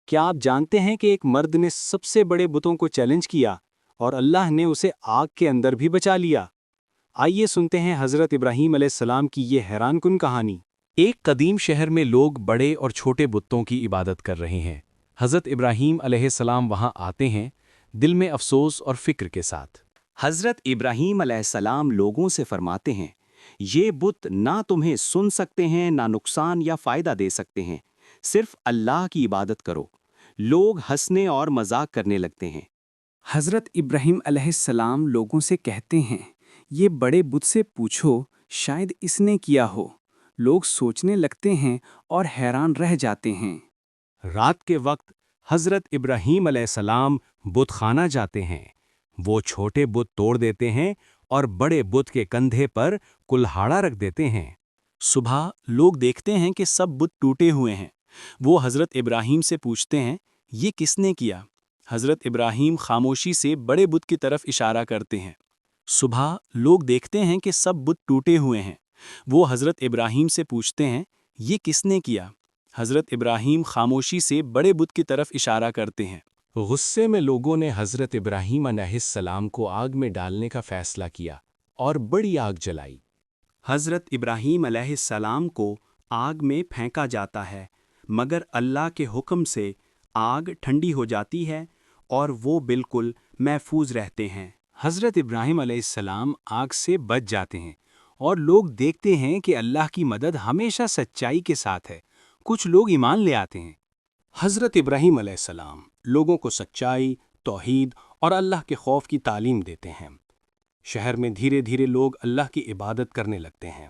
کیا آپ جانتے ہیں کہ ایک مرد نے سب سے بڑے بتوں کو چیلنج کیا اور اللہ نے اسے آگ کے اندر بھی بچا لیا؟ آئیے سنتے ہیں حضرت ابراہیم علیہ السلام کی یہ حیران کن کہانی۔ ایک قدیم شہر میں لوگ بڑے اور چھوٹے بتوں کی عبادت کر رہے ہیں۔ حضرت ابراہیم علیہ السلام وہاں آتے ہیں، دل میں افسوس اور فکر کے ساتھ۔ حضرت ابراہیم علیہ السلام لوگوں سے فرماتے ہیں، یہ بت نہ تمہیں سن سکتے ہیں، نہ نقصان یا فائدہ دے سکتے ہیں، صرف اللہ کی عبادت کرو۔ لوگ ہنسنے اور مذاق کرنے لگتے ہیں۔ حضرت ابراہیم علیہ السلام لوگوں سے کہتے ہیں، یہ بڑے بت سے پوچھو، شاید اس نے کیا ہو۔ لوگ سوچنے لگتے ہیں اور حیران رہ جاتے ہیں۔ رات کے وقت حضرت ابراہیم علیہ السلام بت خانہ جاتے ہیں۔ وہ چھوٹے بت توڑ دیتے ہیں اور بڑے بت کے کندھے پر کلہاڑا رکھ دیتے ہیں۔ صبح لوگ دیکھتے ہیں کہ سب بت ٹوٹے ہوئے ہیں۔ وہ حضرت ابراہیم سے پوچھتے ہیں، یہ کس نے کیا؟ حضرت ابراہیم خاموشی سے بڑے بت کی طرف اشارہ کرتے ہیں۔ صبح لوگ دیکھتے ہیں کہ سب بت ٹوٹے ہوئے ہیں۔ وہ حضرت ابراہیم سے پوچھتے ہیں، یہ کس نے کیا؟ حضرت ابراہیم خاموشی سے بڑے بت کی طرف اشارہ کرتے ہیں۔ غصے میں لوگوں نے حضرت ابراہیم علیہ السلام کو آگ میں ڈالنے کا فیصلہ کیا اور بڑی آگ جلائی۔ حضرت ابراہیم علیہ السلام کو آگ میں پھینکا جاتا ہے، مگر اللہ کے حکم سے آگ ٹھنڈی ہو جاتی ہے اور وہ بالکل محفوظ رہتے ہیں۔ حضرت ابراہیم علیہ السلام آگ سے بچ جاتے ہیں اور لوگ دیکھتے ہیں کہ اللہ کی مدد ہمیشہ سچائی کے ساتھ ہے۔ کچھ لوگ ایمان لے آتے ہیں۔ حضرت ابراہیم علیہ السلام لوگوں کو سچائی، توحید اور اللہ کے خوف کی تعلیم دیتے ہیں۔ شہر میں دھیرے دھیرے لوگ اللہ کی عبادت کرنے لگتے ہیں۔